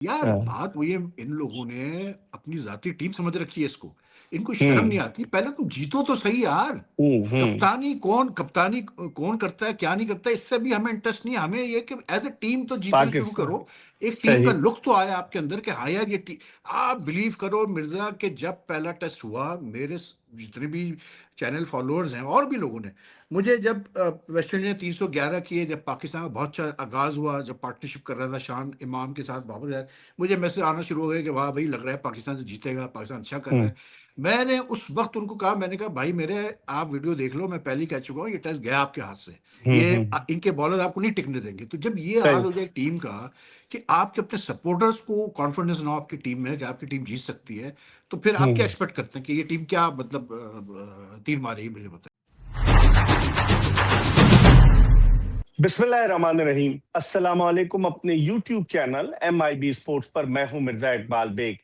यार हाँ। बात वही है, इन लोगों ने अपनी जाती टीम समझ रखी है इसको। इनको शर्म नहीं हम्म। आती, पहले तुम जीतो तो सही यार। हम्म। कप्तानी कौन करता है क्या नहीं करता है, इससे भी हमें इंटरेस्ट नहीं है। हमें ये कि एज ए टीम तो जीतना शुरू पाकिस्तान। करो। एक टीम का सही। लुक तो आया आपके अंदर कि हाँ यार ये टीम। आप बिलीव करो मिर्जा के जब पहला टेस्ट हुआ, जितने भी चैनल फॉलोअर्स हैं और भी लोगों ने मुझे, जब वेस्ट इंडीज ने 311 किए, जब पाकिस्तान का बहुत अच्छा आगाज हुआ, जब पार्टनरशिप कर रहा था शान इमाम के साथ बाबर आजम, मुझे मैसेज आना शुरू हो गए कि वाह भाई लग रहा है पाकिस्तान से जीतेगा, पाकिस्तान अच्छा कर रहा हम्म। है। मैंने उस वक्त उनको कहा, मैंने कहा भाई मेरे, आप वीडियो देख लो, मैं पहले ही कह चुका हूँ ये टेस्ट गया आपके हाथ से। ये हम्म। इनके बॉलर आपको नहीं टिकने देंगे। तो जब ये हाल सही। हो जाए टीम का कि आपके अपने सपोर्टर्स को कॉन्फिडेंस ना हो आपकी टीम में कि आपकी टीम जीत सकती है, तो फिर आप क्या हम्म। एक्सपेक्ट करते हैं कि ये टीम क्या मतलब तीर मारेगी, मुझे बताइए। बिस्मिल्लाहिर्रहमानिर्रहीम। अस्सलाम वालेकुम। अपने YouTube चैनल MIB स्पोर्ट्स पर मैं हूं मिर्जा इकबाल बेग।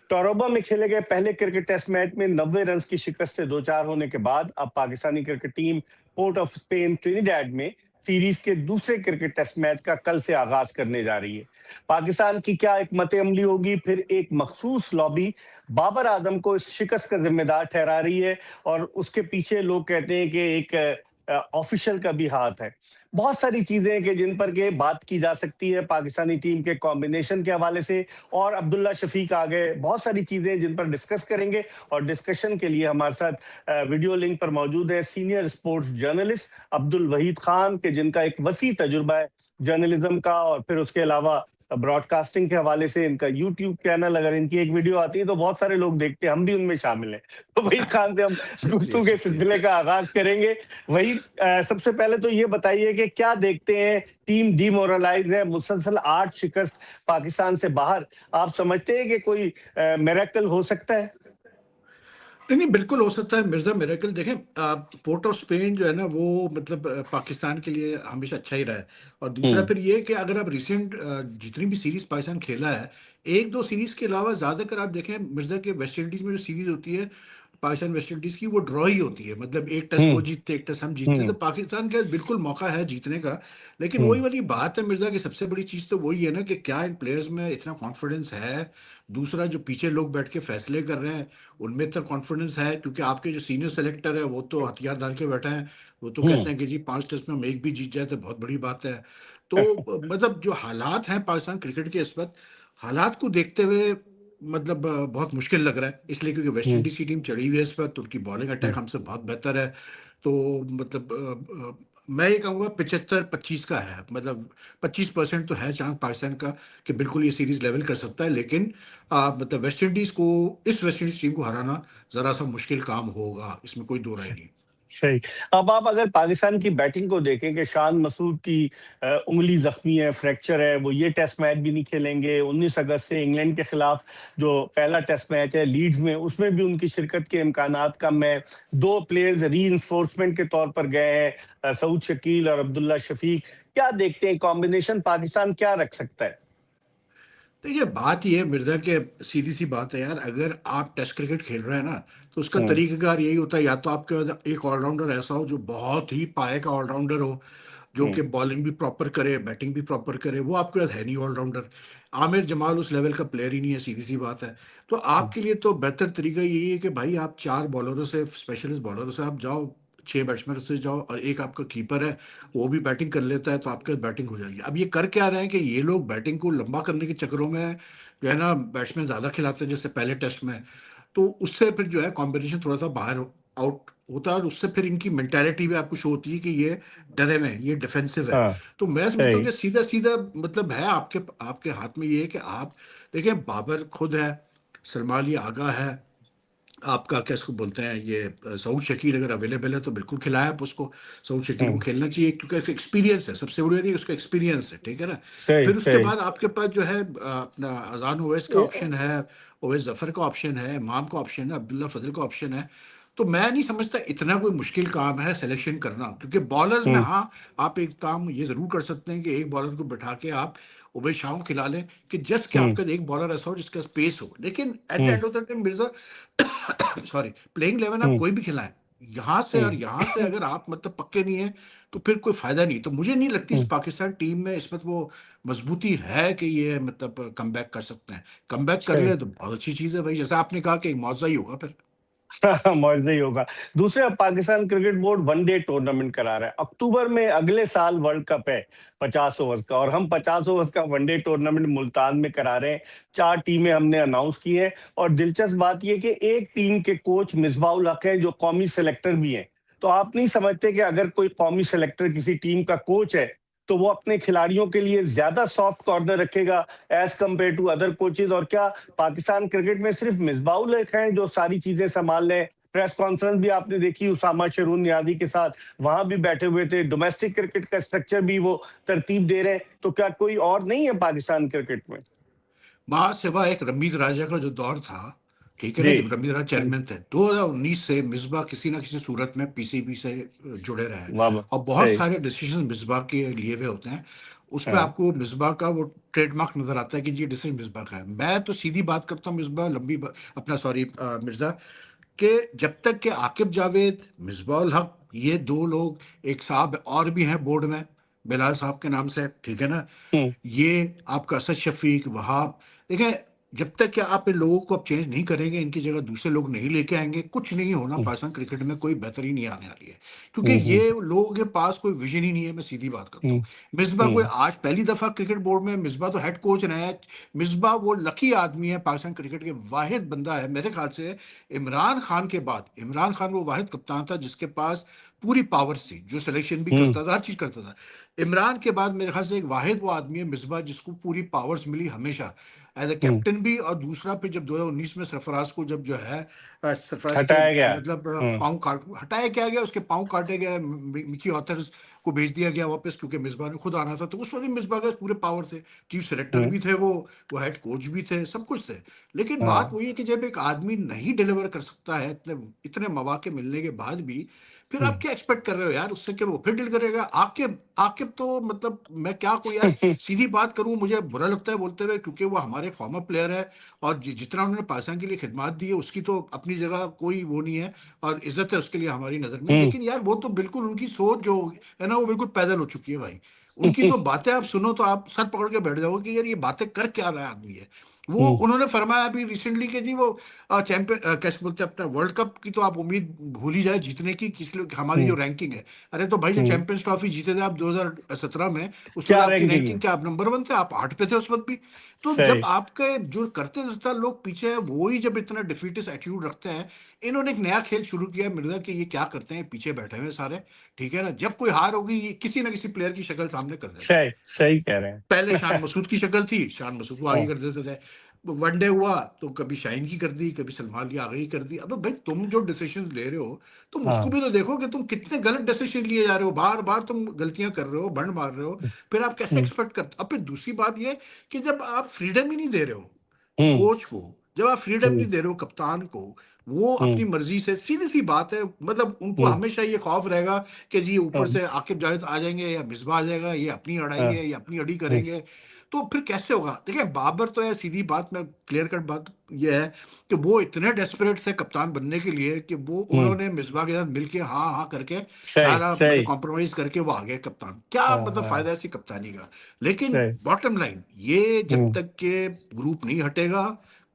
टोरोबा में खेले गए पहले क्रिकेट टेस्ट मैच में 90 रन की शिकस्त से 2-4 होने के बाद अब Pakistani cricket team port of Spain Trinidad में सीरीज के दूसरे क्रिकेट टेस्ट मैच का कल से आगाज करने जा रही है। पाकिस्तान की क्या एक मत अमली होगी, फिर एक मखसूस लॉबी बाबर आजम को इस शिकस्त का जिम्मेदार ठहरा रही है और उसके पीछे लोग कहते हैं कि एक ऑफिशियल का भी हाथ है। बहुत सारी चीजें कि जिन पर के बात की जा सकती है पाकिस्तानी टीम के कॉम्बिनेशन के हवाले से, और अब्दुल्ला शफीक आ गए, बहुत सारी चीजें जिन पर डिस्कस करेंगे। और डिस्कशन के लिए हमारे साथ वीडियो लिंक पर मौजूद है senior sports journalist Abdul Waheed Khan के, जिनका एक वसी तजुर्बा है जर्नलिज्म का, और फिर उसके अलावा ब्रॉडकास्टिंग के हवाले से इनका यूट्यूब चैनल, अगर इनकी एक वीडियो आती है तो बहुत सारे लोग देखते हैं, हम भी उनमें शामिल हैं। तो वहीद खान से हम शुक्रिया गुफ्तगू के शुक्रिया। सिलसिले का आगाज करेंगे। वही सबसे पहले तो ये बताइए कि क्या देखते हैं, टीम डिमोरलाइज है, मुसलसल 8 शिकस्त पाकिस्तान से बाहर, आप समझते हैं कि कोई मिरेकल हो सकता है? नहीं नहीं, बिल्कुल हो सकता है मिर्जा मेरेकल। देखें, पोर्ट ऑफ स्पेन जो है ना वो मतलब पाकिस्तान के लिए हमेशा अच्छा ही रहा है। और दूसरा हम्म। फिर ये कि अगर आप रिसेंट जितनी भी सीरीज पाकिस्तान खेला है, एक दो सीरीज के अलावा ज्यादातर आप देखें मिर्जा के वेस्ट इंडीज में जो सीरीज होती है पाकिस्तान वेस्ट इंडीज की, वो ड्रॉ ही होती है। मतलब एक टेस्ट वो हम्म। जीतते एक टेस्ट हम जीतते हैं, तो हम्म। पाकिस्तान का बिल्कुल मौका है जीतने का। लेकिन वही हम्म। वाली बात है मिर्जा की, सबसे बड़ी चीज तो वही है ना कि क्या इन प्लेयर्स में इतना कॉन्फिडेंस है। दूसरा जो पीछे लोग बैठ के फैसले कर रहे हैं उनमें इतना कॉन्फिडेंस है, क्योंकि आपके जो सीनियर सेलेक्टर है वो तो हथियार डाल के बैठे हैं। वो तो कहते हम्म। हैं कि जी 5 टेस्ट में हम एक भी जीत जाए तो बहुत बड़ी बात है। तो मतलब जो हालात हैं पाकिस्तान क्रिकेट के इस वक्त, हालात को देखते हुए मतलब बहुत मुश्किल लग रहा है, इसलिए क्योंकि वेस्ट हम्म। इंडीज की टीम चढ़ी हुई है इस वक्त, उनकी बॉलिंग अटैक हमसे बहुत बेहतर है। तो मतलब मैं ये कहूँगा 75-25 का है, मतलब 25% तो है चांस पाकिस्तान का कि बिल्कुल ये सीरीज लेवल कर सकता है। लेकिन मतलब वेस्ट इंडीज को, इस वेस्ट इंडीज टीम को हराना जरा सा मुश्किल काम होगा, इसमें कोई दो राय नहीं। सही। अब आप अगर पाकिस्तान की बैटिंग को देखें कि शान मसूद की उंगली जख्मी है, फ्रैक्चर है, वो ये टेस्ट मैच भी नहीं खेलेंगे। 19 अगस्त से इंग्लैंड के खिलाफ जो पहला टेस्ट मैच है लीड्स में, उसमें भी उनकी शिरकत के इम्कानात कम है। 2 प्लेयर्स री इन्फोर्समेंट के तौर पर गए हैं, सऊद शकील और अब्दुल्ला शफीक। क्या देखते हैं कॉम्बिनेशन पाकिस्तान क्या रख सकता है? देखिए बात ये है मिर्जा के, सीधी सी बात है यार, अगर आप टेस्ट क्रिकेट खेल रहे हैं ना तो उसका हम्म। तरीकाकार यही होता है, या तो आपके पास एक ऑलराउंडर ऐसा हो जो बहुत ही पाए का ऑलराउंडर हो, जो हम्म। कि बॉलिंग भी प्रॉपर करे बैटिंग भी प्रॉपर करे। वो आपके पास है नहीं ऑलराउंडर। आमिर जमाल उस लेवल का प्लेयर ही नहीं है, सीधी सी बात है। तो आपके लिए तो बेहतर तरीका यही है कि भाई आप 4 बॉलरों से, स्पेशलिस्ट बॉलरों से आप जाओ, 6 बैट्समैन से जाओ, और एक आपका कीपर है वो भी बैटिंग कर लेता है, तो आपके बैटिंग हो जाएगी। अब ये कर क्या रहे हैं कि ये लोग बैटिंग को लंबा करने के चक्करों में जो है ना बैट्समैन ज़्यादा खिलाते हैं, जैसे पहले टेस्ट में। तो उससे फिर जो है कॉम्बिनेशन थोड़ा सा बाहर आउट होता है, और उससे फिर इनकी मेंटालिटी भी आपको शो होती है कि ये डरे में, ये डिफेंसिव है। हाँ। तो मैं समझता हूँ सही। कि सीधा सीधा मतलब है आपके आपके हाथ में ये है कि आप देखिए, बाबर खुद है, सलमान अली आगा है, आपका क्या इसको बोलते हैं ये सऊद शकील अगर अवेलेबल है तो बिल्कुल खिलाएं आप उसको। सऊद शकील को हम्म। खेलना चाहिए क्योंकि उसका एक्सपीरियंस है, सबसे बड़ी बात ये उसका एक्सपीरियंस है, ठीक है ना। सही। फिर उसके सही। बाद आपके पास जो है अपना अजान ओवैस का ऑप्शन है, ओवैस जफर का ऑप्शन है, इमाम का ऑप्शन है, अब्दुल्ला फजल का ऑप्शन है। तो मैं नहीं समझता इतना कोई मुश्किल काम है सिलेक्शन करना, क्योंकि बॉलर्स में हम्म। हाँ आप एक काम ये जरूर कर सकते हैं कि एक बॉलर को बैठा के आप उबे शाह को खिला लें, कि जस्ट कि हम्म। आपका एक बॉलर ऐसा हो जिसका स्पेस हो। लेकिन at the hmm. End of the time Mirza sorry, playing 11 आप हम्म। कोई भी खिलाएं, यहाँ से और यहाँ से अगर आप मतलब पक्के नहीं है, तो फिर कोई फ़ायदा नहीं। तो मुझे नहीं लगती इस हम्म, पाकिस्तान टीम में इस वक़्त वो मज़बूती है कि ये मतलब कमबैक कर सकते हैं। कमबैक कर सही। ले तो बहुत अच्छी चीज़ है भाई, जैसा आपने कहा कि एक मुआवज़ा ही होगा फिर। मौजा ही होगा। दूसरे, अब Pakistan cricket board one day tournament करा रहा है। अक्टूबर में अगले साल वर्ल्ड कप है 50 ओवर्स का, और हम 50 ओवर्स का वनडे टूर्नामेंट मुल्तान में करा रहे हैं। 4 टीमें हमने अनाउंस की है, और दिलचस्प बात यह कि एक टीम के कोच मिसबाउल हक है, जो कौमी सेलेक्टर भी हैं। तो आप नहीं समझते कि अगर कोई कौमी सेलेक्टर किसी टीम का कोच है, तो वो अपने खिलाड़ियों के लिए ज्यादा सॉफ्ट कॉर्नर रखेगा as compare to other coaches? और क्या पाकिस्तान क्रिकेट में सिर्फ मिसबाउल हक हैं जो सारी चीजें संभाल लें? प्रेस कॉन्फ्रेंस भी आपने देखी उसामा शरून नियादी के साथ, वहां भी बैठे हुए थे। डोमेस्टिक क्रिकेट का स्ट्रक्चर भी वो तरतीब दे रहे हैं। तो क्या कोई और नहीं है पाकिस्तान क्रिकेट में? वहाँ सिवा एक रमीज राजा का जो दौर था, ठीक है ना? जी। जब रमीज राजा चेयरमैन थे, 2019 से मिसबाह किसी न किसी सूरत में पीसीबी से जुड़े रहे हैं, वाह वाह, और बहुत सही। सारे डिसीजन मिसबाह के लिए हुए होते हैं। उसमें हाँ। आपको मिसबाह का वो ट्रेडमार्क नज़र आता है कि ये डिसीजन मिसबाह का है। मैं तो सीधी बात करता हूँ, मिसबाह अपना सॉरी मिर्ज़ा, कि जब तक कि आकिब जावेद, मिसबाह-उल हक, ये 2 लोग, एक साहब और भी हैं बोर्ड में, बिलाल साहब के नाम से, ठीक है ना? हम्म, ये आपका असद शफ़ीक, वहाब, देखें, जब तक कि आप इन लोगों को अब चेंज नहीं करेंगे, इनकी जगह दूसरे लोग नहीं लेके आएँगे, कुछ नहीं होना। हम्म, पाकिस्तान क्रिकेट में कोई बेहतरी नहीं आने वाली है। क्योंकि हम्म, ये लोगों के पास कोई विज़न ही नहीं है, मैं सीधी बात करता हम्म, हूँ। मिसबाह कोई हम्म, आज पहली दफ़ा क्रिकेट बोर्ड में, मिसबाह तो हेड कोच रहे हैं। मिसबाह वो लकी आदमी है, पाकिस्तान क्रिकेट के वाहिद बंदा है मेरे ख़्याल से, इमरान खान के बाद। इमरान खान वो वाहिद कप्तान था जिसके पास पूरी पावर्स थी, जो सिलेक्शन भी हम्म, करता था, हर चीज़ करता था। इमरान के बाद मेरे ख़्याल से एक वाहिद वो आदमी है मिसबाह, जिसको पूरी पावर्स मिली हमेशा, एज़ अ हम्म। कैप्टन भी। और दूसरा फिर जब 2019 में सरफराज को जब जो है सरफराज के हटाया गया। मतलब हम्म, पाँव काट हटाया क्या गया, उसके पाँव काटे गए, मिकी ऑथर्स को भेज दिया गया वापस, क्योंकि मिसबाह ने खुद आना था। तो उस वक्त भी मिसबाह के पूरे पावर थे, चीफ सेलेक्टर हम्म, भी थे वो हेड कोच भी थे, सब कुछ थे। लेकिन बात हाँ, वही है कि जब एक आदमी नहीं डिलीवर कर सकता है, इतने इतने मौके मिलने के बाद भी, फिर आप हम्म, क्या एक्सपेक्ट कर रहे हो यार उससे कि वो फिर डील करेगा? आकिब आकिब तो मतलब मैं क्या कोई यार, सीधी बात करूं, मुझे बुरा लगता है बोलते हुए, क्योंकि वो हमारे फॉर्मर प्लेयर है, और जितना उन्होंने पाकिस्तान के लिए खिदमत दी है, उसकी तो अपनी जगह कोई वो नहीं है, और इज्जत है उसके लिए हमारी नज़र में। हम्म, लेकिन यार वो तो बिल्कुल उनकी सोच जो है ना, वो बिल्कुल पैदल हो चुकी है भाई। उनकी तो बातें आप सुनो तो आप सर पकड़ के बैठ जाओगे कि यार ये बातें कर क्या रहा है आदमी है। वो हम्म, उन्होंने फरमाया अभी रिसेंटली कि जी वो चैंपियन कैसे बोलते हैं, अपना वर्ल्ड कप की तो आप उम्मीद भूल ही जाए जीतने की, किस हमारी जो हम्म, रैंकिंग है। अरे तो भाई, जो हम्म। चैंपियंस ट्रॉफी जीते थे आप 2017 में, उस वक्त क्या आपकी रैंकिंग रैंकिंग है? क्या, आप नंबर 1 थे, आप 8 पे थे उस वक्त भी। तो जब सही। आपके जो करते धरता लोग पीछे हैं, वो ही जब इतना डिफीटिस्ट एटीट्यूड रखते हैं। इन्होंने एक नया खेल शुरू किया है मिर्जा, कि ये क्या करते हैं, पीछे बैठे हुए सारे, ठीक है ना? जब कोई हार होगी, ये किसी ना किसी प्लेयर की शक्ल सामने कर देते हैं। सही, सही कह रहे पहले शान हैं। मसूद की शक्ल थी, शान मसूद को आगे हाँ, कर देते थे। वनडे हुआ तो कभी शाहीन की कर दी, कभी सलमान की आगे ही कर दी। अबे भाई, तुम जो डिसीजन ले रहे हो, तुम उसको हाँ, भी तो देखो कि तुम कितने गलत डिसीजन लिए जा रहे हो, बार बार तुम गलतियां कर रहे हो, बंड मार रहे हो। फिर आप कैसे हम्म, एक्सपेक्ट करते? अब फिर दूसरी बात ये कि जब आप फ्रीडम ही नहीं दे रहे हो हम्म, कोच को, जब आप फ्रीडम हम्म, नहीं दे रहे हो कप्तान को, वो अपनी हम्म, मर्जी से, सीधी सी बात है, मतलब उनको हम्म, हमेशा ये खौफ रहेगा कि जी ऊपर हाँ, से आकिब जावेद आ जाएंगे या मिसबा आ जाएगा, ये अपनी अड़ाई हाँ, है, ये अपनी अड़ी हम्म, करेंगे। तो फिर कैसे होगा? देखिए, बाबर तो है, सीधी बात में क्लियर कट बात ये है कि वो इतने डेस्परेट थे कप्तान बनने के लिए कि वो हम्म। उन्होंने मिसबा के साथ मिलके हाँ हाँ करके सही, सारा मतलब सही। कॉम्प्रोमाइज करके वो आ गए कप्तान। क्या हाँ, मतलब हाँ, फायदा ऐसी कप्तानी का? लेकिन सही। बॉटम लाइन ये, जब हम्म, तक के ग्रुप नहीं हटेगा,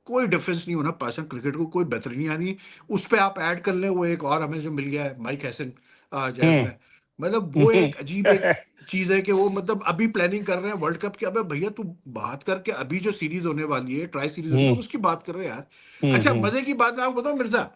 कोई डिफरेंस नहीं होना पाकिस्तान क्रिकेट को, कोई बेहतरी नहीं आनी। उस पे आप ऐड कर लें वो एक और हमें जो मिल गया है, माइक हैसन जैज हम्म, में, मतलब वो हम्म, एक अजीब एक चीज है कि वो मतलब अभी प्लानिंग कर रहे हैं वर्ल्ड कप की। अबे भैया, तू बात करके अभी जो सीरीज होने वाली है, ट्राई सीरीज होने हम्म, वाली, उसकी बात करो यार। हम्म, अच्छा, मजे की बात मैं आपको बताऊं मिर्जा,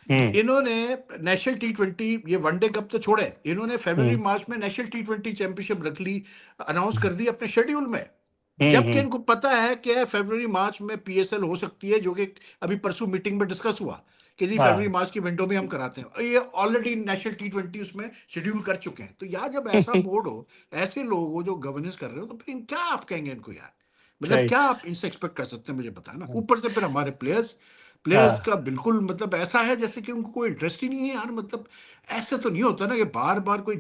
हम्म, इन्होंने नेशनल T20, ये वनडे कप तो छोड़े, इन्होंने फरवरी हम्म, मार्च में नेशनल T20 चैंपियनशिप रख ली, अनाउंस कर दी अपने शेड्यूल में। हम्म, जबकि इनको पता है कि फरवरी मार्च में पीएसएल हो सकती है, जो कि अभी परसों मीटिंग में डिस्कस हुआ कि जी फरवरी हाँ। मार्च की विंडो में हम कराते हैं, और ये ऑलरेडी नेशनल T20 उसमें शेड्यूल कर चुके हैं। तो यार, जब ऐसा बोर्ड हो, ऐसे लोग हो जो गवर्नेंस कर रहे हो, तो फिर क्या आप कहेंगे इनको यार? मतलब सही। क्या आप इनसे एक्सपेक्ट कर सकते हैं, मुझे बताना। ऊपर से फिर हमारे प्लेयर्स प्लेयर्स हाँ, का बिल्कुल मतलब ऐसा है जैसे कि उनको कोई इंटरेस्ट ही नहीं है यार। मतलब ऐसे तो नहीं होता ना कि बार बार कोई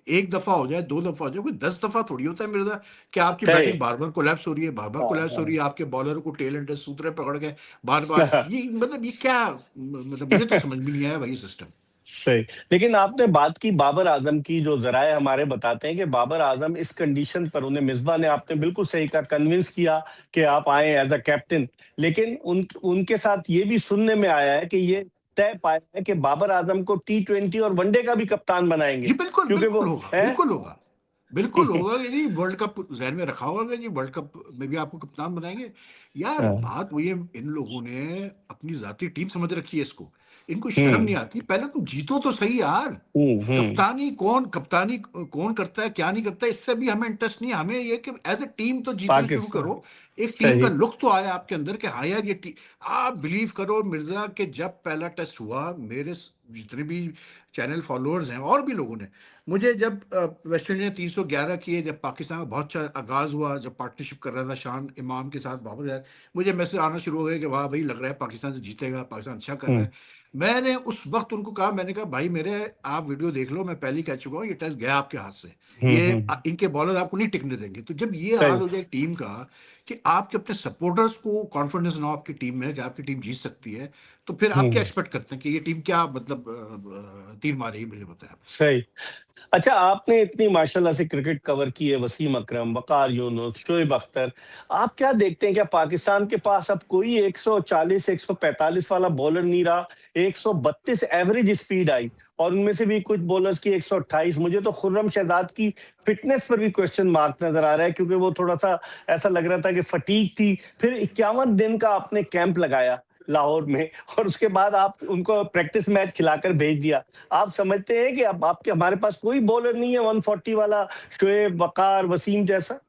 एक दफा हो जाए, 2 दफा हो जाए, कोई 10 दफा थोड़ी होता है मेरे, कि आपकी सही। बैटिंग बार बार कोलैप्स हो रही है, बार बार हाँ, कोलैप्स हो हाँ। रही है, आपके बॉलर को टेल एंड सूत्रे पकड़ के बार बार, ये मतलब ये क्या, मतलब मुझे तो समझ में नहीं आया भाई सिस्टम। सही। लेकिन आपने बात की बाबर आजम की, जो जराए हमारे बताते हैं कि बाबर आजम इस कंडीशन पर उन्हें मिसबा ने, आपने बिल्कुल सही कहा, कन्विंस किया कि आप आए एज अ कैप्टन। लेकिन उनके साथ ये भी सुनने में आया है कि ये तय पाया है कि बाबर आजम को T20 और वनडे का भी कप्तान बनाएंगे, जी, बिल्कुल, क्योंकि वो बिल्कुल होगा, है। बिल्कुल होगा। बिल्कुल होगा कि जी वर्ल्ड कप ज़हन में रखा होगा कि जी वर्ल्ड कप में भी आपको कप्तान बनाएँगे। यार हाँ। बात वही है, इन लोगों ने अपनी ज़ाती टीम समझ रखी है इसको। इनको शर्म हम्म नहीं आती, पहले तुम जीतो तो सही यार। हम्म। कप्तानी कौन करता है, क्या नहीं करता है, इससे भी हमें इंटरेस्ट नहीं है। हमें ये है कि एज़ अ टीम तो जीतना शुरू पाकिस्तान। करो। एक टीम का सही। लुक तो आया आपके अंदर कि हाँ यार ये टी आप बिलीव करो मिर्ज़ा कि जब पहला टेस्ट हुआ, मेरे जितने भी चैनल फॉलोअर्स हैं और भी लोगों ने, मुझे जब वेस्ट इंडीज ने 311 किए, जब पाकिस्तान का बहुत अच्छा आगाज़ हुआ, जब पार्टनरशिप कर रहा था शान इमाम के साथ बाबर जाद, मुझे मैसेज आना शुरू हो गए कि वाह भाई लग रहा है पाकिस्तान तो जीतेगा, पाकिस्तान अच्छा कर रहा हम्म है। मैंने उस वक्त उनको कहा, मैंने कहा भाई मेरे आप वीडियो देख लो, मैं पहले ही कह चुका हूँ ये टेस्ट गया आपके हाथ से। ये हम्म। इनके बॉलर आपको नहीं टिकने देंगे। तो जब ये हाल सही। हो जाए टीम का कि आपके अपने सपोर्टर्स को कॉन्फिडेंस ना हो आपकी टीम में कि आपकी टीम जीत सकती है, तो फिर आप क्या हम्म। एक्सपेक्ट करते हैं कि ये टीम क्या मतलब तीर मारेगी, मुझे बताएं आप। सही। अच्छा, आपने इतनी माशाल्लाह से क्रिकेट कवर की है, वसीम अकरम, वकार यूनुस, शोएब अख्तर, आप क्या देखते हैं, क्या पाकिस्तान के पास अब कोई 140 145 वाला बॉलर नहीं रहा? 132 एवरेज स्पीड आई, और उनमें से भी कुछ बॉलर्स की 128। मुझे तो खुर्रम शहजाद की फिटनेस पर भी क्वेश्चन मार्क नजर आ रहा है, क्योंकि वो थोड़ा सा ऐसा लग रहा था कि फटीक थी। फिर 51 दिन का आपने कैंप लगाया लाहौर में, और उसके बाद आप उनको प्रैक्टिस मैच खिलाकर भेज दिया। आप समझते हैं कि अब आपके हमारे पास कोई बॉलर नहीं है 140 वाला, शोएब, वकार, वसीम जैसा?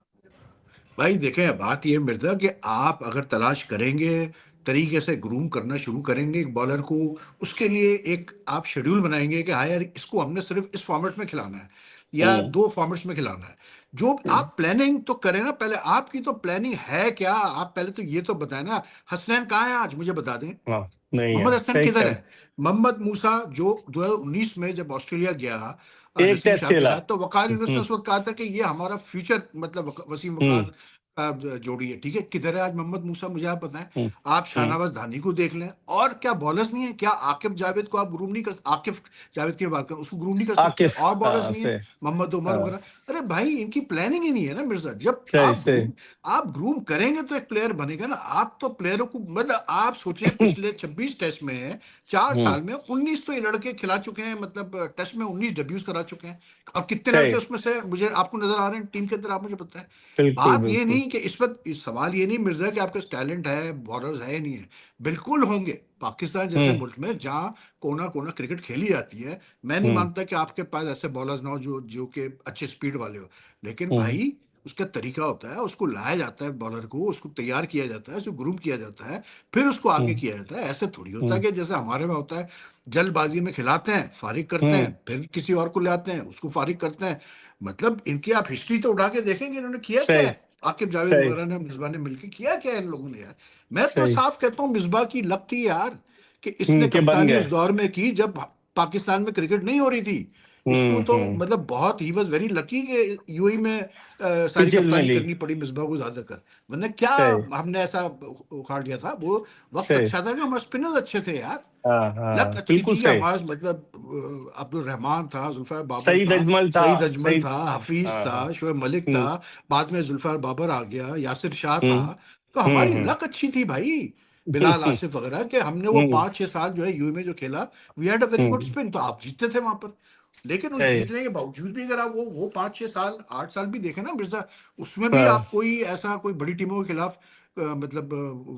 भाई देखें, बात ये है मिर्जा कि आप अगर तलाश करेंगे, तरीके से ग्रूम करना शुरू करेंगे एक बॉलर को, उसके लिए एक आप शेड्यूल बनाएंगे कि हाँ यार इसको हमने सिर्फ इस फॉर्मेट में खिलाना है या हम्म दो फॉर्मेट्स में खिलाना है। जो हम्म। आप प्लानिंग तो करें ना, पहले आपकी तो प्लानिंग है क्या, आप पहले तो ये तो बताएं ना। हसनैन कहाँ है आज, मुझे बता दें। हाँ। नहीं मोहम्मद है, हसन सही किधर कह। है। मोहम्मद मूसा जो 2019 में जब ऑस्ट्रेलिया गया एक नसीम टेस्ट शाह के खेला। साथ, तो वकार यूनुस ने हम्म उस वक्त कहा था कि ये हमारा फ्यूचर मतलब वसीम हम्म वकार का जोड़ी है। ठीक है, किधर है आज मोहम्मद मूसा, मुझे आप बताएं। हम्म आप हम्म। शाहनवाज धानी को देख लें, और क्या बॉलर्स नहीं है क्या। आकिब जावेद को आप ग्रूम नहीं कर, आकिफ जावेद की बात करें, उसको ग्रूम नहीं कर सकते, आकिफ, और बॉलर्स हाँ नहीं है, से। मोहम्मद उमर हाँ। वगैरह। अरे भाई इनकी प्लानिंग ही नहीं है ना मिर्जा। जब सही सही। आप ग्रूम करेंगे तो एक प्लेयर बनेगा ना। आप तो प्लेयरों को मतलब आप सोचें, पिछले 26 टेस्ट में 4 साल में 19 तो ये लड़के खिला चुके हैं, मतलब टेस्ट में 19 डेब्यूज करा चुके हैं। और कितने सही। लड़के उसमें से मुझे आपको नजर आ रहे हैं टीम के अंदर, आप मुझे बताएं। बिल्कुल बात ये बिल्कुल। नहीं कि इस वक्त इस सवाल ये नहीं मिर्जा कि आपके टैलेंट है, बॉलर्स है नहीं है। बिल्कुल होंगे। पाकिस्तान जैसे हम्म मुल्क में जहाँ कोना कोना क्रिकेट खेली जाती है, मैं नहीं हम्म मानता कि आपके पास ऐसे बॉलर्स ना हो जो जो कि अच्छे स्पीड वाले हो। लेकिन हम्म भाई उसका तरीका होता है, उसको लाया जाता है बॉलर को, उसको तैयार किया जाता है, उसको ग्रूम किया जाता है, फिर उसको आगे हम्म किया जाता है। ऐसे थोड़ी होता है हम्म कि जैसे हमारे में होता है, जल्दबाजी में खिलाते हैं, फारिग करते हम्म। हैं, फिर किसी और को ले आते हैं, उसको फारिग करते हैं। मतलब इनकी आप हिस्ट्री तो उठा के देखेंगे इन्होंने किया क्या सही है। आकिब जावेद सही वगैरह ने, मिसबा ने मिलकर किया क्या है इन लोगों ने यार। मैं तो सही। साफ कहता हूँ मिसबा की लक थी यार, कि इसने के बन कप्तानी उस गए। दौर में की जब पाकिस्तान में क्रिकेट नहीं हो रही थी। इसको तो हम्म। मतलब बहुत ही वॉज वेरी लकी कि यूएई में सारी पिचेस में कप्तानी ली। करनी पड़ी मिसबा को ज्यादातर। वरना क्या सही हमने ऐसा उखाड़ लिया था। वो वक्त सही। अच्छा था कि हमारे स्पिनर्स अच्छे थे यार। हाँ लक हाँ, अच्छी बिल्कुल थी सही। हमारे, मतलब अब्दुल रहमान था, जुल्फार बाबर सईद था, अजमल था। सईद अजमल सईद। था, हफीज हाँ था, हाँ। शोएब मलिक था, हम्म बाद में जुल्फार बाबर आ गया, यासिर शाह था। हम्म तो हमारी हम्म। लक अच्छी थी भाई, बिलाल आसिफ वगैरह के। हमने वो हम्म 5-6 साल जो है यूए में जो खेला, we had a very good hmm. Spin, तो आप जीतते थे वहां पर। लेकिन उन सही। जीतने के बावजूद भी अगर आप वो 5-6 साल 8 साल भी देखे ना मिर्जा, उसमें भी हाँ। आप कोई ऐसा कोई बड़ी टीमों के खिलाफ मतलब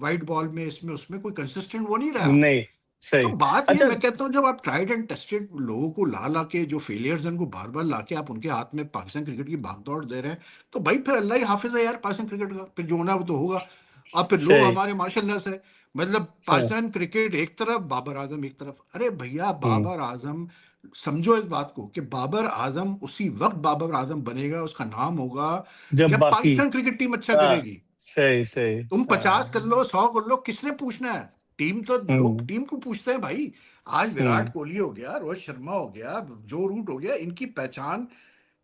वाइट बॉल में इसमें उसमें कोई कंसिस्टेंट वो नहीं रहा। नहीं। तो सही। बात ये अच्छा। मैं कहता हूँ, जब आप ट्राइड एंड टेस्टेड लोगों को ला ला के, जो फेलियर्स हैं उनको बार बार ला के आप उनके हाथ में पाकिस्तान क्रिकेट की भागदौड़ दे रहे हैं, तो भाई फिर अल्लाह ही हाफिज है यार पाकिस्तान क्रिकेट का, फिर जो होना वो तो होगा। और फिर लोग सही हमारे माशाल्लाह से, मतलब सही। पाकिस्तान क्रिकेट एक तरफ, बाबर आजम एक तरफ। अरे भैया हम्म। बाबर आजम, समझो इस बात को कि बाबर आजम उसी वक्त बाबर आजम बनेगा, उसका नाम होगा, जब जब बाकी। पाकिस्तान क्रिकेट टीम अच्छा हाँ। करेगी। सही सही। तुम 50 कर हाँ। लो, 100 कर लो, किसने पूछना है। टीम तो लोग हम्म टीम को पूछते हैं भाई। आज विराट हम्म। कोहली हो गया, रोहित शर्मा हो गया, जो रूट हो गया, इनकी पहचान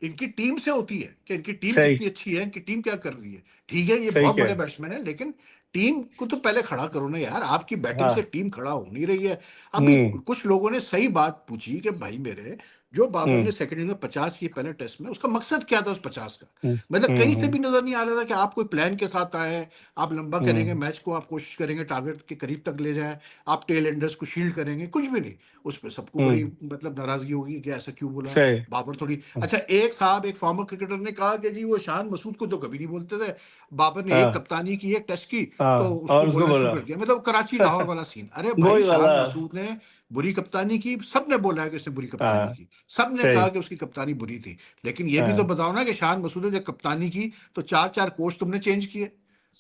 इनकी टीम से होती है कि इनकी टीम सही कितनी अच्छी है, इनकी टीम क्या कर रही है। ठीक है ये सही बहुत बड़े कह। बैट्समैन है, लेकिन टीम को तो पहले खड़ा करो ना यार, आपकी बैटिंग से हाँ। टीम खड़ा हो नहीं रही है। अभी हम्म। कुछ लोगों ने सही बात पूछी कि भाई मेरे, जो बाबर हम्म। ने सेकंड इनिंग में 50 किए पहले टेस्ट में, उसका मकसद क्या था उस 50 का? हम्म। मतलब कहीं से हम्म। भी नजर नहीं आ रहा था कि आप कोई प्लान के साथ आए हैं, आप लंबा करेंगे हम्म। मैच को, आप कोशिश करेंगे टारगेट के करीब तक ले जाएं, आप टेल एंडर्स को शील्ड करेंगे, कुछ भी नहीं। उस पर सबको बड़ी हम्म। मतलब नाराजगी होगी कि ऐसा क्यों बोला। सही। बाबर थोड़ी अच्छा, एक साहब एक फॉर्मर क्रिकेटर ने कहा कि जी वो शान मसूद को तो कभी नहीं बोलते थे, बाबर ने एक हाँ। कप्तानी की एक टेस्ट की तो हाँ, उसको और उसको बोलना शुरू बोला। कर दिया। मतलब कराची लाहौर वाला सीन। अरे भाई वही वाला। शान मसूद ने बुरी कप्तानी की, सबने बोला है कि उसने बुरी कप्तानी हाँ। की, सबने कहा सही। कि उसकी कप्तानी बुरी थी। लेकिन ये भी तो हाँ। बताओ ना कि शान मसूद ने जब कप्तानी की तो चार चार कोच तुमने चेंज किए,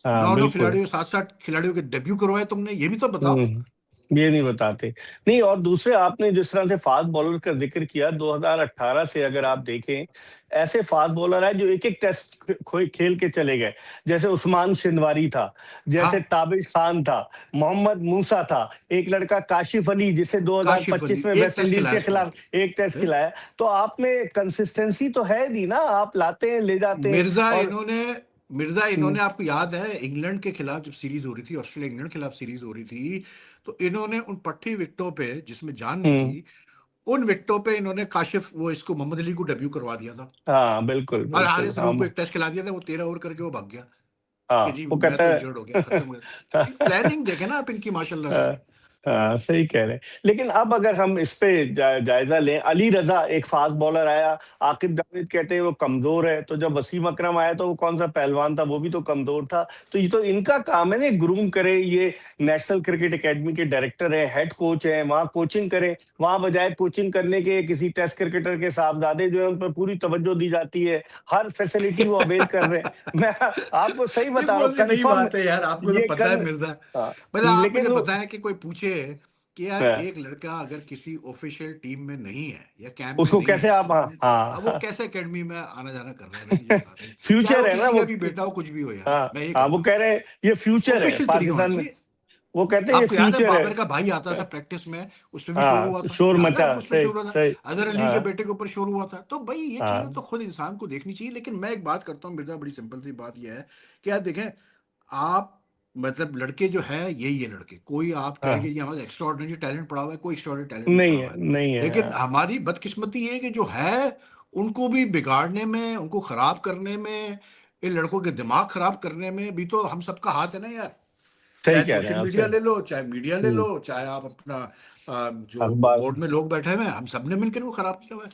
हाँ, नौ नौ बिल्कुल। खिलाड़ियों, सात सात खिलाड़ियों के डेब्यू करवाए तुमने, ये भी तो बताओ। ये नहीं बताते। नहीं, और दूसरे आपने जिस तरह से फास्ट बॉलर का जिक्र किया, 2018 से अगर आप देखें, ऐसे फास्ट बॉलर है जो एक एक टेस्ट खेल के चले गए। जैसे उस्मान शिनवारी था, जैसे हाँ, ताबिश खान था, मोहम्मद मूसा था, एक लड़का काशिफ अली जिसे काशिफ अली 2025 में एक वेस्ट टेस्ट इंडीज खिलाया के उसने खिलाफ एक टेस्ट फिर। खिलाया। तो आप में कंसिस्टेंसी तो है दी ना, आप लाते हैं ले जाते हैं। मिर्जा और इन्होंने मिर्जा हम्म। इन्होंने आपको याद है इंग्लैंड के खिलाफ जब सीरीज हो रही थी, ऑस्ट्रेलिया इंग्लैंड के खिलाफ सीरीज हो रही थी, तो इन्होंने उन पट्टी विकेटों पे जिसमें जान नहीं हम्म। थी, उन विकेटों पे इन्होंने काशिफ वो इसको मोहम्मद अली को डेब्यू करवा दिया था। हाँ, बिल्कुल और बिल्कुल। हारिस हाँ। रूम को एक टेस्ट खिला दिया था, वो 13 ओवर करके वो भाग गया हाँ, कि जी वो मैं कहता तो है। इंजर्ड हो गया, खत्म हो गया। प्लानिंग देखे ना आप इनकी माशाल्लाह से। हाँ, हाँ, सही कह रहे हैं। लेकिन अब अगर हम इस पे जायजा लें, अली रजा एक फास्ट बॉलर आया, आकिब जावेद कहते हैं वो कमजोर है, तो जब वसीम अकरम आया तो वो कौन सा पहलवान था, वो भी तो कमजोर था। तो ये तो इनका काम है ना, ग्रूम करे। ये नेशनल क्रिकेट एकेडमी के डायरेक्टर है, हेड कोच है, वहाँ कोचिंग करें। वहाँ बजाय कोचिंग करने के किसी टेस्ट क्रिकेटर के साहबजादे जो है उन पर पूरी तवज्जो दी जाती है, हर फैसिलिटी वो अवेल कर रहे हैं। मैं आपको सही ये बता रहा कौन हूँ, सी नई कन्फर्म। बात है यार, आपको तो ये पता है कन मिर्जा। हाँ, मतलब आप मुझे लेकिन वो बताएं कि कोई पूछे कि यार हाँ, एक लड़का अगर किसी ऑफिशियल टीम में नहीं है या कैंप में उसको नहीं कैसे है, आप। हाँ, अब वो हाँ। कैसे एकेडमी में आना जाना कर रहा है, भाई ये बता दें। चाहे वो फ्यूचर है ना किसी वो। का भी बेटा हो, कुछ भी हो यार, हाँ, मैं ये हाँ, वो कहता हूँ कह रहे हैं ये फ्यूचर है ऑफिशियल तरीका होना पाकिस्तान में। चाहिए। वो कहते हैं ये आपको याद है फ्यूचर है। बाबर का भाई आता था प्रैक्टिस में, उसमें भी शोर हुआ हाँ, था, शोर याद है मचा। आपको उसमें सही, शोर हुआ था, सही। अजहर अली के हाँ। बेटे के ऊपर शोर हुआ था। तो भाई ये चीजें हाँ। तो खुद इंसान को देखनी चाहिए। लेकिन मैं एक बात करता हूँ मिर्जा, बड़ी सिंपल सी बात यह है कि यार देखें, आप मतलब लड़के जो है यही है लड़के, कोई आप कहें कि हाँ, ये हमारा एक्स्ट्रा ऑर्डिनरी टैलेंट पड़ा हुआ है, कोई एक्स्ट्रा ऑर्डिनरी टैलेंट नहीं नहीं पड़ा है, हुआ है। नहीं है। लेकिन हमारी बदकिस्मती ये है कि जो है उनको भी बिगाड़ने में, उनको खराब करने में, इन लड़कों के दिमाग खराब करने में भी तो हम सबका हाथ है ना यार। सही चाहे कह रहे सोशल हैं आप। मीडिया सही। ले लो, चाहे मीडिया ले हम्म। लो, चाहे आप अपना जो अखबार। बोर्ड में लोग बैठे हुए हैं, हम सब ने मिलकर वो खराब किया हुआ है।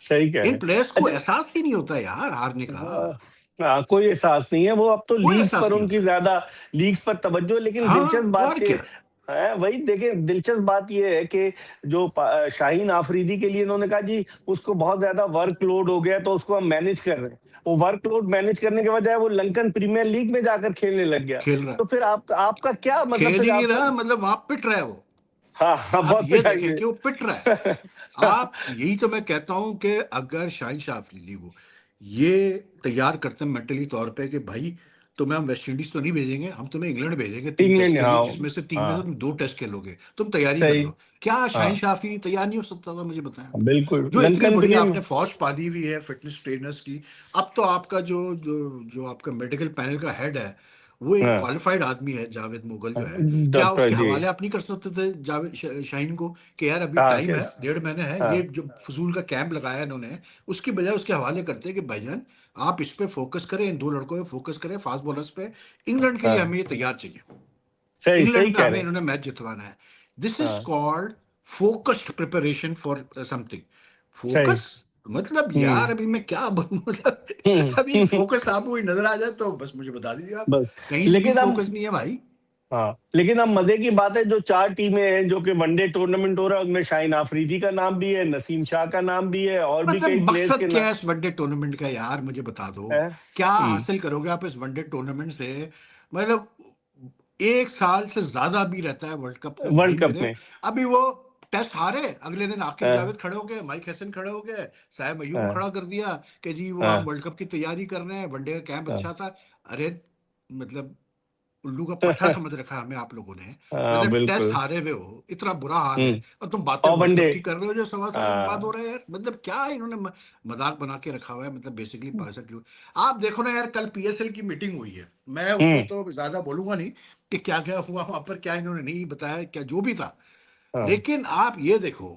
सही कह रहे इन हैं। प्लेयर्स को अच्छा। एहसास ही नहीं होता यार हारने का, हाँ, हाँ, कोई एहसास नहीं है। वो अब तो कोई लीग्स एहसास पर नहीं उनकी होता। ज्यादा, लीग्स पर तवज्जो। लेकिन दिलचस्प हाँ बात और ये क्या। है, वही देखें, दिलचस्प बात ये है कि जो शाहीन आफरीदी के लिए इन्होंने कहा जी उसको बहुत ज्यादा वर्कलोड हो गया तो उसको हम मैनेज कर रहे हैं। वो वर्कलोड मैनेज करने के बजाय वो लंकन प्रीमियर लीग में जाकर खेलने लग गया। खेल रहा है, तो फिर आपका आपका क्या मतलब, खेल फिर ही नहीं आप रहा, सब। मतलब वहां पिट रहा है वो। हाँ, हाँ, आप बहुत ये देखें पिटाई कि वो पिट रहा है। है। आप यही तो मैं कहता हूं कि अगर शाहिन शाह अफरीदी को ये तैयार करते हैं मेंटली तौर पे कि भाई तुम्हें हम वेस्ट इंडीज तो नहीं भेजेंगे, हम तुम्हें इंग्लैंड भेजेंगे 3 टेस्ट इंग्लैंड। के लिए, हाँ। जिसमें से 3 में से हाँ। तुम 2 टेस्ट खेलोगे, तुम तैयारी कर सही। लो। क्या शाहिन हाँ, शाह अफरीदी तैयार नहीं हो सकता था? मुझे बताएं। बिल्कुल जो इतनी लंकन बढ़िया प्रीमियर। आपने फौज पाली हुई है फिटनेस ट्रेनर्स की, अब तो आपका जो जो जो आपका मेडिकल पैनल का हेड है, वो एक हाँ। क्वालिफाइड आदमी है, जावेद मुगल जो है। क्या डॉक्टर उसके जी। हवाले आप नहीं कर सकते थे जावेद शाहीन को कि यार अभी हाँ, टाइम है, कैसे। 1.5 महीने है, हाँ। ये जो फजूल का कैंप लगाया इन्होंने, उसकी बजाय उसके हवाले करते हैं कि भाईजान आप इस पे फोकस करें, इन 2 लड़कों पे फोकस करें, फास्ट बॉलर्स पे। इंग्लैंड के लिए हाँ, हमें ये तैयार चाहिए, सही, इंग्लैंड सही में कह हमें रहे हैं। इन्होंने मैच जितवाना है। दिस इज हाँ। Called focused preparation for something. सही। फोकस मतलब यार हम्म। अभी मैं क्या बोलूं, मतलब अभी हम्म। फोकस आपको कोई नजर आ जाए तो बस मुझे बता दीजिए आप। बस। कहीं से भी लेकिन हम। फोकस नहीं है भाई। हाँ, लेकिन अब मजे की बात है, जो 4 टीमें हैं जो कि वनडे टूर्नामेंट हो रहा है, उसमें शाहीन आफरीदी का नाम भी है, नसीम शाह का नाम भी है, और भी मतलब कई प्लेयर्स मकसद के क्या नाम है इस वनडे टूर्नामेंट का यार, मुझे बता दो। है। क्या हासिल करोगे आप इस वनडे टूर्नामेंट से? मतलब 1 साल से ज्यादा भी रहता है वर्ल्ड कप में भाई वर्ल्ड कप मेरे। में। अभी वो टेस्ट हारे, अगले दिन आकिब हाँ। जावेद खड़े हो गए, माइक हैसन खड़े हो गए, साहब अयूब को हाँ। खड़ा कर दिया कि जी वो हम हाँ। वर्ल्ड कप की तैयारी कर रहे हैं, वनडे का कैंप हाँ। अच्छा था। अरे मतलब उल्लू का पट्टा समझ रखा है हमें आप लोगों ने। हाँ, मतलब टेस्ट बिल्कुल। हारे हुए हो, इतना बुरा हाल है, हम्म। और तुम बातें और वर्ल्ड वनडे। कप की कर रहे हो जो 1.25 साल बाद हो हाँ। रहा है यार। मतलब क्या इन्होंने मजाक बना के रखा हुआ है, मतलब बेसिकली पाकिस्तान की। आप देखो ना यार, कल पीएसएल की मीटिंग हुई है, मैं उसमें हम्म। तो ज्यादा बोलूंगा नहीं, कि क्या-क्या हुआ वहाँ पर, क्या इन्होंने नहीं बताया, क्या जो भी था। हाँ, लेकिन आप ये देखो,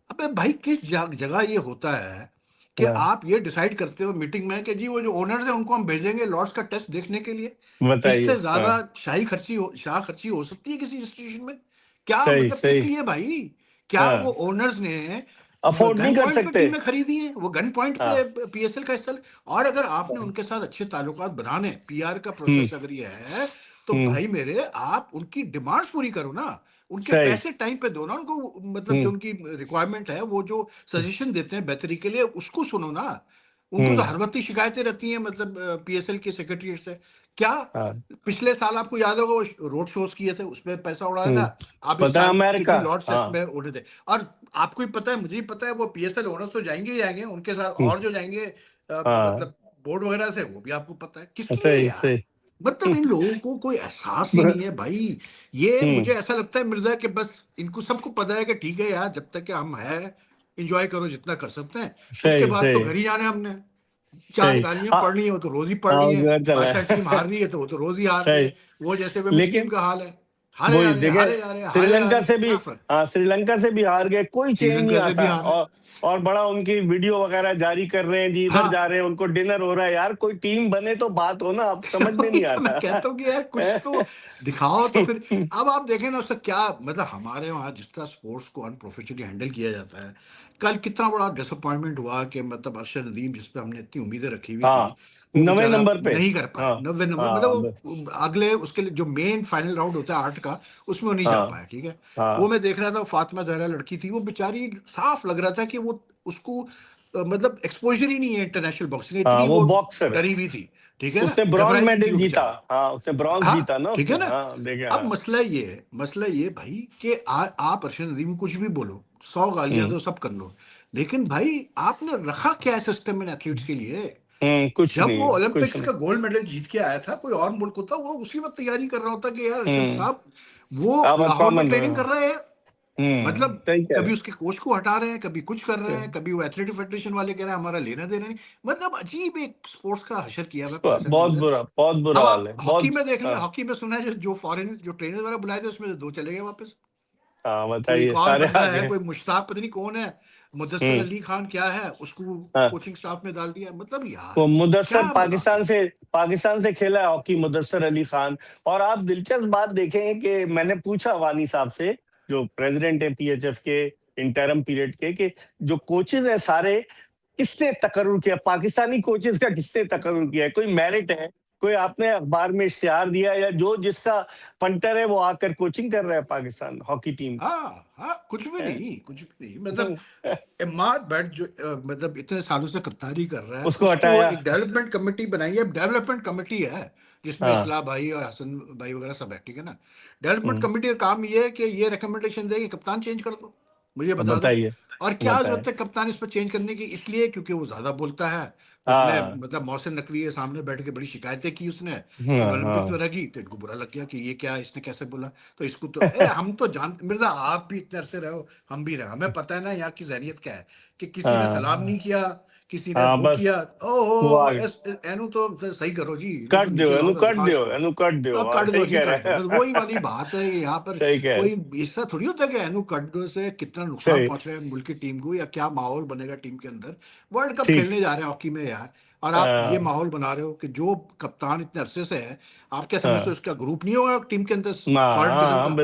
अबे भाई किस जगह ये होता है कि हाँ, आप ये डिसाइड करते हो मीटिंग में कि जी वो जो ओनर्स हैं उनको हम भेजेंगे लॉर्ड्स का टेस्ट देखने के लिए। बताइए। इससे हाँ, ज़्यादा शाह खर्ची हो सकती है किसी इंस्टीट्यूशन में? क्या सही, मतलब किस सही। लिए भाई? क्या वो हाँ, ओनर्स ने अफ़ोर्ड गन नहीं कर पॉइंट पे सकते। टीमें खरीदी हैं? वो गन पॉइंट हाँ, पे पीएसएल का हिस्सा और अगर आपने उनके साथ अच्छे ताल्लुकात बनाने, पीआर का हुँ, प्रोसेस अगर ये है, तो हुँ, भाई मेरे आप उनकी डिमांड्स पूरी करो ना। उनके सही। पैसे टाइम पे दो ना उनको, मतलब जो हुँ, उनकी रिक्वायरमेंट है, वो जो सजेशन देते हैं बेहतरी के लिए उसको सुनो ना। उनको तो हुँ, हर वक़्त ही शिकायतें रहती हैं, मतलब पीएसएल के सेक्रेटेरिएट से। क्या हाँ, पिछले साल आपको याद होगा वो रोड शोज़ किए थे, उसमें पैसा उड़ाया था। हुँ। अब इस पता है साल अमेरिका। कितनी लॉर्ड्स टेस्ट हाँ, में उड़े थे। और आपको भी पता है, मुझे भी पता है, वो पीएसएल ओनर्स तो जाएँगे ही जाएँगे, उनके साथ हुँ, और जो जाएँगे हाँ, मतलब बोर्ड वगैरह से, वो भी आपको पता है। किस लिए सही, यार? सही। मतलब इन लोगों को कोई एहसास ही नहीं है भाई। ये हुँ, मुझे ऐसा लगता है मिर्ज़ा कि बस इनको सबको पता है कि ठीक है यार, जब तक कि हम हैं, एन्जॉय करो जितना कर सकते हैं। उसके सही, बाद तो सही, घर ही जाना है हमने। 4 सही। गालियाँ पढ़नी है, वो तो रोज़ ही पढ़नी हाँ, है। घर चला पाकिस्तान टीम है। हार रही है, तो वो तो रोज़ ही हार रही सही। है। वो जैसे वुमेन्स टीम लेकिन का हाल है। हारे जा वही रहे हैं, देखिए, हारे जा रहे हैं, हारे जा श्रीलंका रहे हैं, से भी, क्या फ़र्क? हाँ, श्रीलंका से भी हार गए, कोई चेंज नहीं श्रीलंका से भी आता। हार रहे हैं। और बड़ा उनकी वीडियो वगैरह जारी कर रहे हैं जी, इधर हाँ। जा रहे हैं, उनको डिनर हो रहा है। यार कोई टीम बने तो बात हो ना, अब समझ में वही नहीं तो मैं आता। कहता हूँ कि यार कुछ तो दिखाओ तो फिर। अब आप देखें ना उससे क्या मतलब, हमारे वहाँ जिस तरह स्पोर्ट्स को अनप्रोफेशनली हैंडल किया जाता है, कल कितना बड़ा डिसअपॉइंटमेंट हुआ कि मतलब अरशद नदीम जिस पे हमने इतनी उम्मीदें रखी हुई थी, हाँ, वो 9वें बेचारा नंबर पे। नहीं कर पाया। हाँ, 90 नंबर मतलब हाँ, वो अगले उसके लिए जो मेन फाइनल राउंड होता है 8 का, उसमें वो नहीं जा हाँ, पाया, ठीक है। वो हाँ, मैं देख रहा था, फातिमा ज़हरा लड़की थी, वो बेचारी साफ लग रहा था कि वो उसको मतलब एक्सपोज़र ही नहीं है इंटरनेशनल बॉक्सिंग का, हाँ, इतनी वो वो बॉक्सर है। डरी हुई थी, ठीक है ना? उसने ब्रॉन्ज घबराई हुई थी मेडल वो जीता। बेचारी। हाँ, उसने ब्रॉन्ज हाँ, जीता ना ठीक है उसने। ना? हाँ, देखे। अब हाँ। मसला ये भाई कि आप अरशद नदीम को कुछ भी बोलो, 100 गालियाँ हुँ, दो, सब कर लो, लेकिन भाई आपने रखा क्या है सिस्टम इन एथलीट्स के लिए? हुँ, कुछ जब वो नहीं, कुछ ओलंपिक्स नहीं। का गोल्ड मेडल जीत के आया था, कोई और मुल्क होता, वो उसी वक़्त तैयारी कर रहा होता कि यार अरशद हुँ, साहब, वो अब लाहौर में कॉमन ट्रेनिंग कर रहे हैं। मतलब सही कह रहे कभी उसके कोच को हटा रहे हैं, कभी कुछ कर रहे हैं, हैं। कभी वो एथलेटिक फेडरेशन वाले कह रहे हैं हमारा लेना-देना नहीं। मतलब अजीब एक स्पोर्ट्स का हशर किया हुआ है पाकिस्तान के अंदर। बहुत बुरा अब हाल आप है, हॉकी बहुत। में देख लें, हाँ, हॉकी में सुना है जो फॉरेन जो ट्रेनर वगैरह बुलाए थे उसमें से 2 चले गए वापस। हाँ, कोई एक बताइए और सारे बंदा आ है, गए। कोई मुश्ताक पता नहीं कौन है, मुदस्सिर हुँ, अली खान क्या है, उसको हाँ, कोचिंग स्टाफ में डाल दिया। मतलब वो यार, क्या मुदस्सर मज़ाक है? पाकिस्तान से खेला है हॉकी, मुदस्सर अली खान। और आप दिलचस्प बात देखें कि मैंने पूछा वानी साहब से, जो प्रेसिडेंट है पीएचएफ के इंटरिम पीरियड के, कि जो कोचेज़ हैं सारे, किसने तकर्रुर किया? पाकिस्तानी कोचेज़ का किसने तकर्रुर किया है? कोई मेरिट है? कोई आपने अखबार में इश्तिहार दिया, या जो जिसका पंटर है वो आकर कोचिंग कर रहा है पाकिस्तान हॉकी टीम की? हाँ, हाँ, कुछ भी हैं? नहीं, कुछ भी नहीं। मतलब इमाद भट्ट जो मतलब इतने सालों से कप्तानी कर रहा है, उसको उसको हटाया। एक डेवलपमेंट कमिटी बनाई है। डेवलपमेंट कमिटी है, जिसमें हाँ, इस्लाह भाई और हसन भाई वगैरह सब है, ठीक है ना? डेवलपमेंट हुँ, कमिटी का काम ये है कि ये रिकमेंडेशन देगी कप्तान चेंज कर दो, मुझे अब बता दो। बताइए, और क्या बताएँ। ज़रूरत है कप्तान इस पे चेंज करने की? इसलिए क्योंकि वो ज़्यादा बोलता है। उसने हाँ, मतलब मोहसिन नकवी के सामने बैठ के बड़ी शिकायतें की उसने, हाँ, ओलंपिक्स हाँ, वगैरह की, तो इनको बुरा लग गया कि ये क्या, इसने कैसे बोला? तो इसको तो हम तो मिर्ज़ा आप भी इतने अरसे रहे हो, हम भी रहे, हमें पता है ना यहाँ की ज़हनियत क्या है, कि किसी ने सलाम हाँ, नहीं किया, किसी ने हाँ, वो बस किया, वो ओहो! आ गए। एनू तो सही करो जी, इन्हें तो कट दो, नीचे लाओ एनु ना, कट दिखाओ दियो, इसको। एनु कट दियो। हाँ, काट दो सही जी, कह काट दो। रहे बस हैं। वही वाली बात है कि यहाँ पर सही कह रहे कोई हैं। ऐसा थोड़ी होता है कि एनु कट दो से कितना नुकसान सही, पहुंच रहा है मुल्क की टीम को, या क्या माहौल बनेगा टीम के अंदर। वर्ल्ड कप ठीक। खेलने जा रहे हैं हॉकी में यार, और आप ये हाँ, माहौल बना रहे हो कि जो कप्तान इतने अरसे से है, आप क्या समझते हो हाँ। उसका ग्रुप नहीं होगा टीम के अंदर हाँ, सॉलिड किस्म हाँ, का?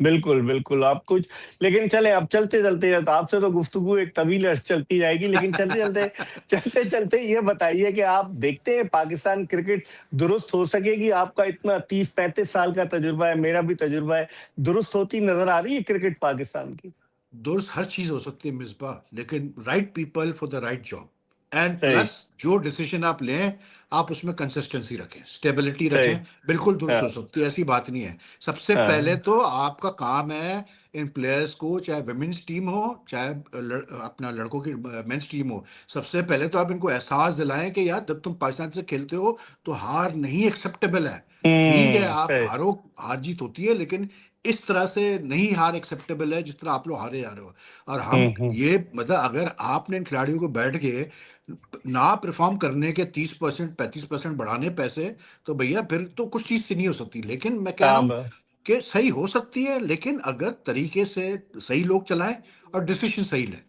बिल्कुल, बिल्कुल। आप कुछ, लेकिन चलें, अब चलते-चलते, तो आपसे तो गुफ्तगू एक तवील अर्स चलती जाएगी, लेकिन चलते-चलते ये बताइए कि आप देखते हैं पाकिस्तान क्रिकेट दुरुस्त हो सकेगी? आपका इतना 30-35 साल का तजुर्बा है, मेरा भी तजुर्बा है, दुरुस्त होती नज़र आ रही है क्रिकेट पाकिस्तान की? दोस्त हर चीज़ हो सकती है मिसबा, लेकिन right people for the right job. And सही, प्लस जो डिसीजन आप लें, आप उसमें कंसिस्टेंसी रखें, स्टेबिलिटी सही। रखें, बिल्कुल दुरुस्त हो हाँ, सकती है, ऐसी बात नहीं है। सबसे पहले हाँ। तो आपका काम है इन प्लेयर्स को, चाहे वुमेन्स टीम हो, चाहे अपना लड़कों की मेंस टीम हो, सबसे पहले तो आप इनको एहसास दिलाएं कि यार जब तुम पाकिस्तान से खेलते हो, तो हार नहीं एक्सेप्टेबल है। ठीक है, आप सही। हारो, हार जीत होती है, लेकिन इस तरह से नहीं हार एक्सेप्टेबल है जिस तरह आप लोग हारे जा रहे हो। और हम हुँ, हुँ। ये मतलब अगर आपने इन खिलाड़ियों को बैठ के ना परफॉर्म करने के 30% 35% बढ़ाने पैसे, तो भैया फिर तो कुछ चीज़ सी नहीं हो सकती। लेकिन मैं कह रहा हाँ, हूँ कि सही हो सकती है, लेकिन अगर तरीके से सही लोग चलाएँ और डिसीज़न सही लें।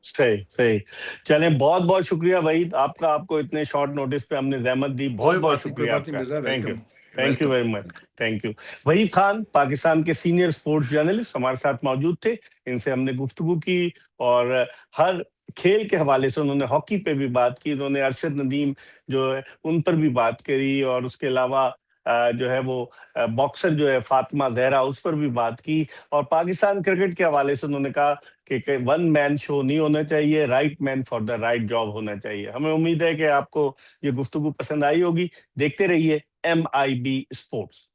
सही, सही। चलें, बहुत-बहुत शुक्रिया वहीद आपका, आपको इतने शॉर्ट नोटिस पे हमने ज़हमत दी। कोई बहुत-बहुत बात नहीं, कोई शुक्रिया बात नहीं आपका। Mirza, thank you. Welcome, thank you welcome, very much. Welcome. Thank you. Waheed Khan Pakistan के सीनियर स्पोर्ट्स जर्नलिस्ट हमारे साथ मौजूद थे। इनसे हमने गुफ्तगू की और हर खेल के हवाले से उन्होंने हॉकी पे भी बात की, उन्होंने अरशद नदीम जो है उन पर भी बात करी और उसके अलावा जो है वो बॉक्सर जो है फातिमा ज़हरा उस पर भी बात की और पाकिस्तान क्रिकेट के हवाले से उन्होंने कहा कि वन मैन शो नहीं होना चाहिए, right man for the right job होना चाहिए। हमें उम्मीद है कि आपको ये गुफ्तगू पसंद आई होगी। देखते रहिए MIB स्पोर्ट्स।